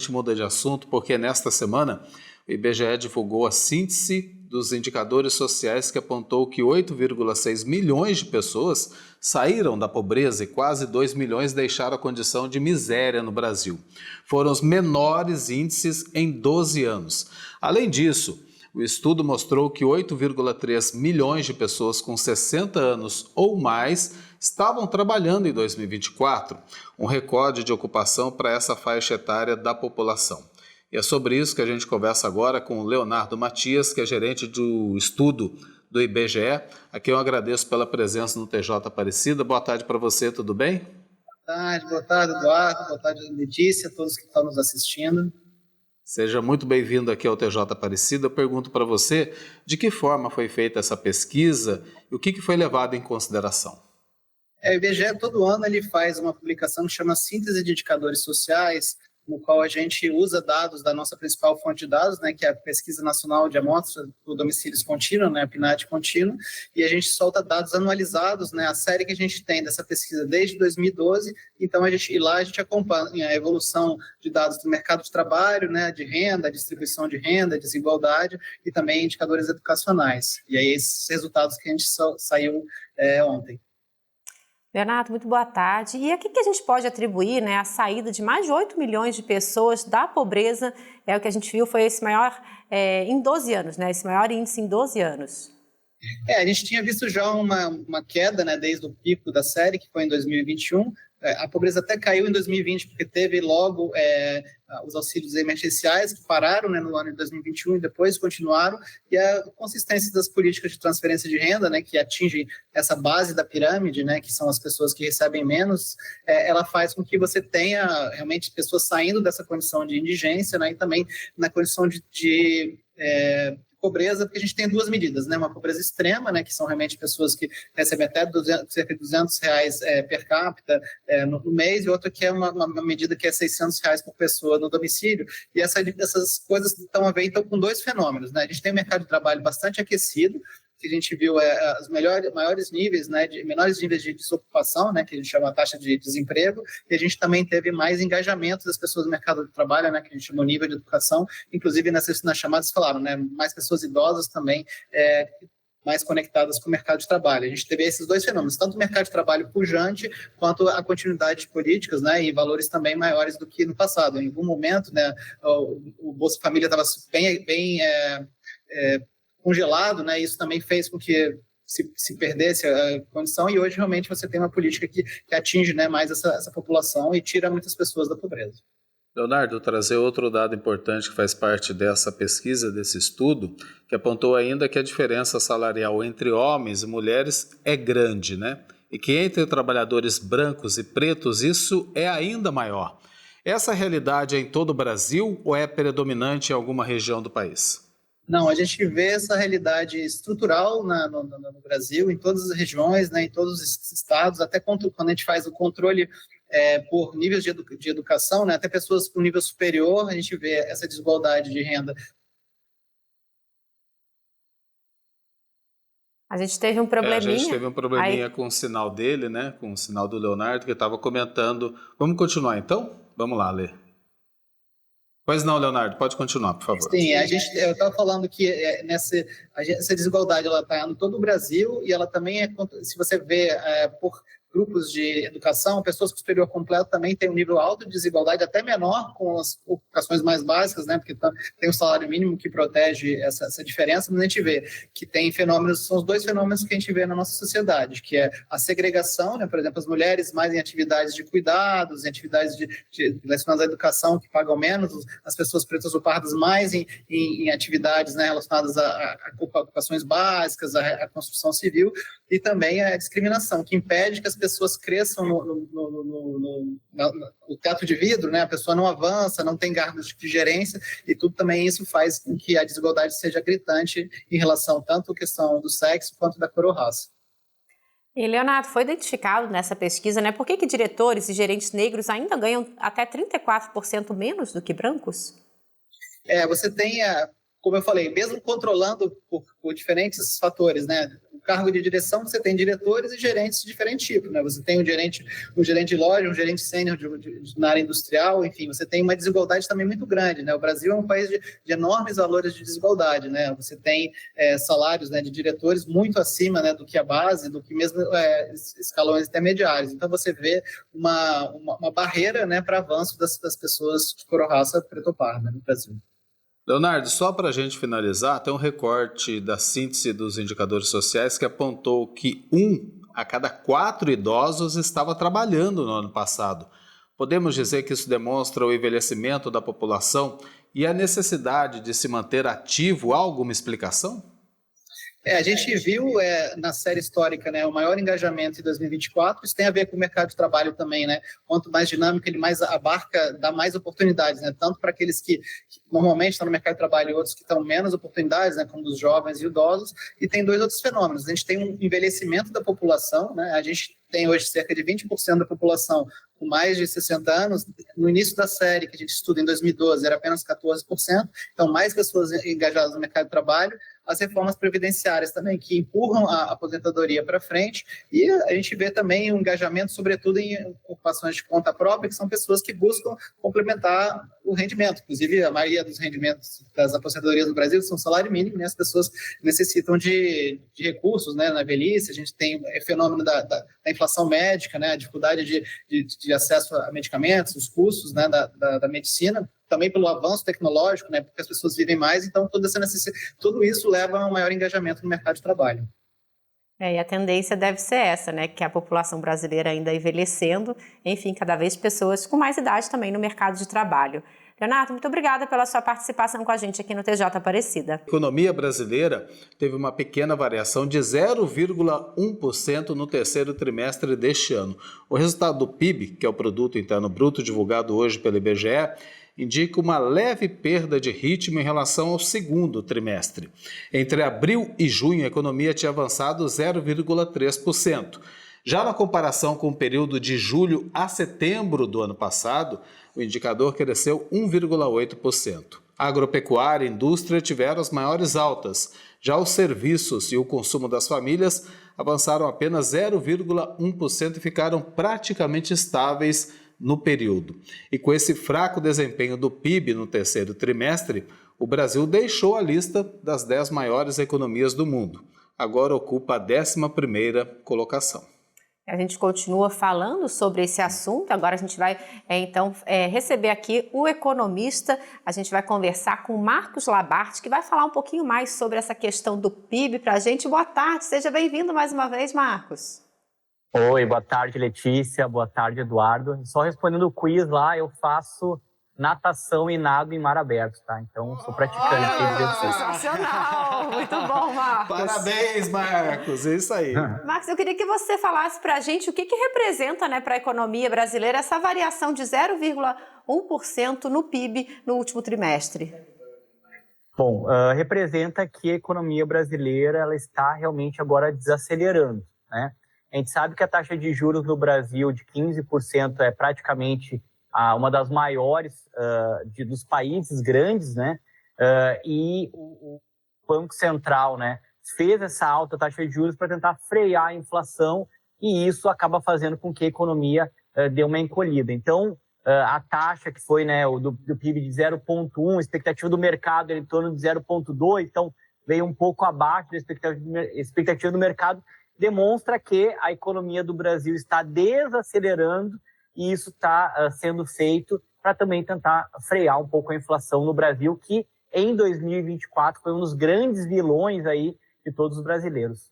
gente muda de assunto porque nesta semana o IBGE divulgou a síntese dos indicadores sociais que apontou que 8,6 milhões de pessoas saíram da pobreza e quase 2 milhões deixaram a condição de miséria no Brasil. Foram os menores índices em 12 anos. Além disso, o estudo mostrou que 8,3 milhões de pessoas com 60 anos ou mais estavam trabalhando em 2024, um recorde de ocupação para essa faixa etária da população. E é sobre isso que a gente conversa agora com o Leonardo Matias, que é gerente do estudo do IBGE, a quem eu agradeço pela presença no TJ Aparecida. Boa tarde para você, tudo bem? Boa tarde, Eduardo, boa tarde, Letícia, todos que estão nos assistindo. Seja muito bem-vindo aqui ao TJ Aparecida. Eu pergunto para você de que forma foi feita essa pesquisa e o que foi levado em consideração. O IBGE, todo ano, ele faz uma publicação que chama Síntese de Indicadores Sociais, no qual a gente usa dados da nossa principal fonte de dados, né, que é a Pesquisa Nacional de Amostras por Domicílios Contínua, né, a PNAD Contínua, e a gente solta dados anualizados, né, a série que a gente tem dessa pesquisa desde 2012, então a gente acompanha a evolução de dados do mercado de trabalho, né, de renda, distribuição de renda, desigualdade e também indicadores educacionais. E aí esses resultados que a gente saiu ontem. Leonardo, muito boa tarde. E a que a gente pode atribuir, né, a saída de mais de 8 milhões de pessoas da pobreza? O que a gente viu foi esse maior em 12 anos, né, esse maior índice em 12 anos. A gente tinha visto já uma queda, né, desde o pico da série, que foi em 2021. A pobreza até caiu em 2020, porque teve logo os auxílios emergenciais que pararam, né, no ano de 2021 e depois continuaram, e a consistência das políticas de transferência de renda, né, que atingem essa base da pirâmide, né, que são as pessoas que recebem menos, ela faz com que você tenha realmente pessoas saindo dessa condição de indigência, né, e também na condição de pobreza, porque a gente tem duas medidas, né? Uma pobreza extrema, né? Que são realmente pessoas que recebem até cerca de R$200 per capita no mês, e outra que é uma medida que é R$600 por pessoa no domicílio. E essas coisas estão a ver então com dois fenômenos, né? A gente tem um mercado de trabalho bastante aquecido, que a gente viu os maiores níveis, né, menores níveis de desocupação, né, que a gente chama a taxa de desemprego, e a gente também teve mais engajamento das pessoas no mercado de trabalho, né, que a gente chama o nível de educação, inclusive nas chamadas falaram, né, mais pessoas idosas também, mais conectadas com o mercado de trabalho. A gente teve esses dois fenômenos, tanto o mercado de trabalho pujante, quanto a continuidade de políticas, né, e valores também maiores do que no passado. Em algum momento, né, o Bolsa Família estava bem congelado, né? Isso também fez com que se perdesse a condição, e hoje realmente você tem uma política que atinge, né, mais essa população e tira muitas pessoas da pobreza. Leonardo, trazer outro dado importante que faz parte dessa pesquisa, desse estudo, que apontou ainda que a diferença salarial entre homens e mulheres é grande, né? E que entre trabalhadores brancos e pretos isso é ainda maior. Essa realidade é em todo o Brasil ou é predominante em alguma região do país? Não, a gente vê essa realidade estrutural no Brasil, em todas as regiões, né, em todos os estados, até quando a gente faz o controle por níveis de educação, né, até pessoas com nível superior, a gente vê essa desigualdade de renda. A gente teve um probleminha. A gente teve um probleminha com o sinal dele, né, com o sinal do Leonardo, que estava comentando. Vamos continuar então? Vamos lá, Lê. Pois não, Leonardo, pode continuar, por favor. Sim, eu estava falando que essa desigualdade ela está em todo o Brasil, e ela também se você vê por grupos de educação, pessoas com superior completo também têm um nível alto de desigualdade, até menor com as ocupações mais básicas, né, porque tem o salário mínimo que protege essa diferença, mas a gente vê que tem fenômenos, são os dois fenômenos que a gente vê na nossa sociedade, que é a segregação, né, por exemplo, as mulheres mais em atividades de cuidados, em atividades relacionadas à educação que pagam menos, as pessoas pretas ou pardas mais em atividades, né, relacionadas a ocupações básicas, a construção civil, e também a discriminação, que impede que as pessoas cresçam no teto de vidro, né? A pessoa não avança, não tem cargos de gerência, e tudo também isso faz com que a desigualdade seja gritante em relação tanto à questão do sexo quanto da cor ou raça. E, Leonardo, foi identificado nessa pesquisa, né? Por que diretores e gerentes negros ainda ganham até 34% menos do que brancos? Você tem, como eu falei, mesmo controlando por diferentes fatores, né? cargo de direção, você tem diretores e gerentes de diferente tipo, né? Você tem um gerente de loja, um gerente sênior na área industrial, enfim, você tem uma desigualdade também muito grande, né? O Brasil é um país de enormes valores de desigualdade, né? Você tem salários, né, de diretores muito acima, né, do que a base, do que mesmo escalões intermediários. Então, você vê uma barreira, né, para avanço das pessoas de cor ou raça preto-parda no Brasil. Leonardo, só para a gente finalizar, tem um recorte da síntese dos indicadores sociais que apontou que 1 a cada 4 idosos estava trabalhando no ano passado. Podemos dizer que isso demonstra o envelhecimento da população e a necessidade de se manter ativo? Há alguma explicação? A gente viu na série histórica, né, o maior engajamento em 2024, isso tem a ver com o mercado de trabalho também, né? Quanto mais dinâmico, ele mais abarca, dá mais oportunidades, né? Tanto para aqueles que normalmente estão no mercado de trabalho e outros que estão menos oportunidades, né, como os jovens e idosos, e tem 2 outros fenômenos. A gente tem um envelhecimento da população, né? A gente tem hoje cerca de 20% da população com mais de 60 anos. No início da série, que a gente estuda em 2012, era apenas 14%, então mais pessoas engajadas no mercado de trabalho. As reformas previdenciárias também, que empurram a aposentadoria para frente, e a gente vê também um engajamento, sobretudo em ocupações de conta própria, que são pessoas que buscam complementar o rendimento. Inclusive, a maioria dos rendimentos das aposentadorias no Brasil são salário mínimo, né? As pessoas necessitam de recursos, né, na velhice. A gente tem o fenômeno da inflação médica, né, a dificuldade de acesso a medicamentos, os custos, né, da medicina, também pelo avanço tecnológico, né, porque as pessoas vivem mais, então tudo isso leva a um maior engajamento no mercado de trabalho. E a tendência deve ser essa, né, que a população brasileira ainda envelhecendo, enfim, cada vez pessoas com mais idade também no mercado de trabalho. Leonardo, muito obrigada pela sua participação com a gente aqui no TJ Aparecida. A economia brasileira teve uma pequena variação de 0,1% no terceiro trimestre deste ano. O resultado do PIB, que é o Produto Interno Bruto divulgado hoje pelo IBGE, indica uma leve perda de ritmo em relação ao segundo trimestre. Entre abril e junho, a economia tinha avançado 0,3%. Já na comparação com o período de julho a setembro do ano passado, o indicador cresceu 1,8%. A agropecuária e a indústria tiveram as maiores altas. Já os serviços e o consumo das famílias avançaram apenas 0,1% e ficaram praticamente estáveis no período. E com esse fraco desempenho do PIB no terceiro trimestre, o Brasil deixou a lista das 10 maiores economias do mundo. Agora ocupa a 11ª colocação. A gente continua falando sobre esse assunto. Agora a gente vai, receber aqui o economista. A gente vai conversar com o Marcos Labarte, que vai falar um pouquinho mais sobre essa questão do PIB para a gente. Boa tarde, seja bem-vindo mais uma vez, Marcos. Oi, boa tarde, Letícia. Boa tarde, Eduardo. Só respondendo o quiz lá, eu faço natação e nado em mar aberto, tá? Então, sou praticante. Sensacional! Muito bom, Marcos. Parabéns, Marcos. É isso aí. Marcos, eu queria que você falasse para a gente o que representa, né, para a economia brasileira essa variação de 0,1% no PIB no último trimestre. Bom, representa que a economia brasileira ela está realmente agora desacelerando, né? A gente sabe que a taxa de juros no Brasil de 15% é praticamente uma das maiores dos países grandes, né? E o Banco Central, né, fez essa alta taxa de juros para tentar frear a inflação e isso acaba fazendo com que a economia dê uma encolhida. Então, a taxa que foi, né, do PIB de 0,1, a expectativa do mercado era em torno de 0,2, então veio um pouco abaixo da expectativa do mercado, demonstra que a economia do Brasil está desacelerando e isso está sendo feito para também tentar frear um pouco a inflação no Brasil, que em 2024 foi um dos grandes vilões aí de todos os brasileiros.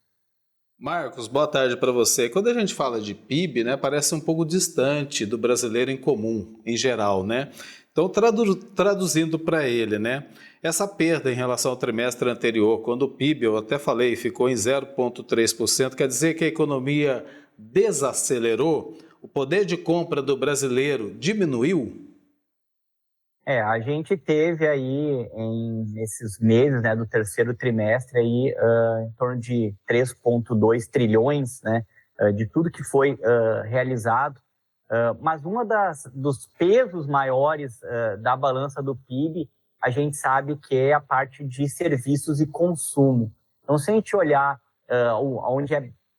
Marcos, boa tarde para você. Quando a gente fala de PIB, né, parece um pouco distante do brasileiro em comum, em geral, né? Então, traduzindo para ele, né, essa perda em relação ao trimestre anterior, quando o PIB, eu até falei, ficou em 0,3%, quer dizer que a economia desacelerou? O poder de compra do brasileiro diminuiu? A gente teve aí, nesses meses, né, do terceiro trimestre, aí, em torno de 3,2 trilhões, né, de tudo que foi realizado. Mas dos pesos maiores da balança do PIB, a gente sabe que é a parte de serviços e consumo. Então, se a gente olhar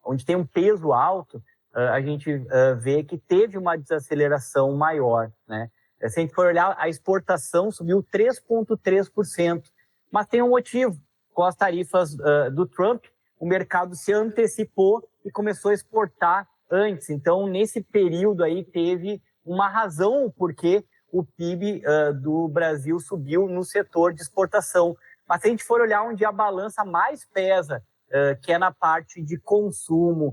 onde tem um peso alto, a gente vê que teve uma desaceleração maior, né? Se a gente for olhar, a exportação subiu 3,3%, mas tem um motivo. Com as tarifas do Trump, o mercado se antecipou e começou a exportar antes. Então, nesse período aí, teve uma razão por que o PIB do Brasil subiu no setor de exportação. Mas se a gente for olhar onde a balança mais pesa, que é na parte de consumo,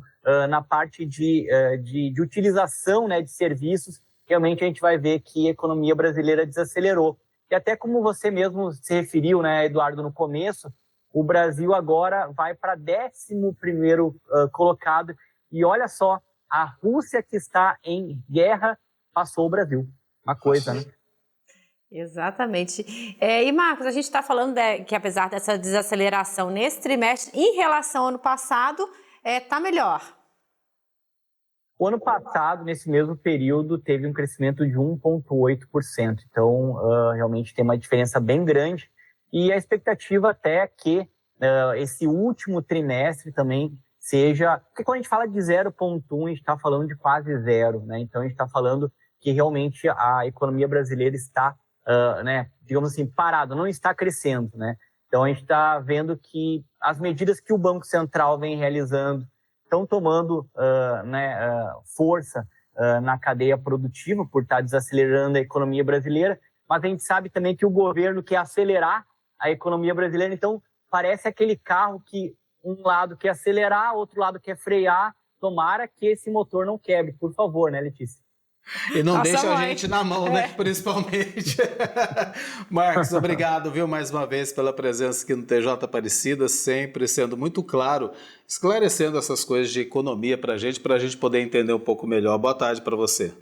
na parte de utilização, né, de serviços, realmente a gente vai ver que a economia brasileira desacelerou. E até como você mesmo se referiu, né, Eduardo, no começo, o Brasil agora vai para 11º colocado. E olha só, a Rússia, que está em guerra, passou o Brasil. Uma coisa, né? Exatamente. E Marcos, a gente está falando que apesar dessa desaceleração nesse trimestre, em relação ao ano passado, está melhor. O ano passado, nesse mesmo período, teve um crescimento de 1,8%. Então, realmente tem uma diferença bem grande. E a expectativa até é que esse último trimestre também seja... Porque quando a gente fala de 0,1, a gente está falando de quase zero, né? Então, a gente está falando que realmente a economia brasileira está, né, digamos assim, parada, não está crescendo, né? Então, a gente está vendo que as medidas que o Banco Central vem realizando estão tomando força na cadeia produtiva por estar desacelerando a economia brasileira, mas a gente sabe também que o governo quer acelerar a economia brasileira, então parece aquele carro que um lado quer acelerar, outro lado quer frear. Tomara que esse motor não quebre, por favor, né, Letícia? E não deixa a gente na mão, né, principalmente. Marcos, obrigado, viu, mais uma vez pela presença aqui no TJ Aparecida, sempre sendo muito claro, esclarecendo essas coisas de economia para a gente poder entender um pouco melhor. Boa tarde para você.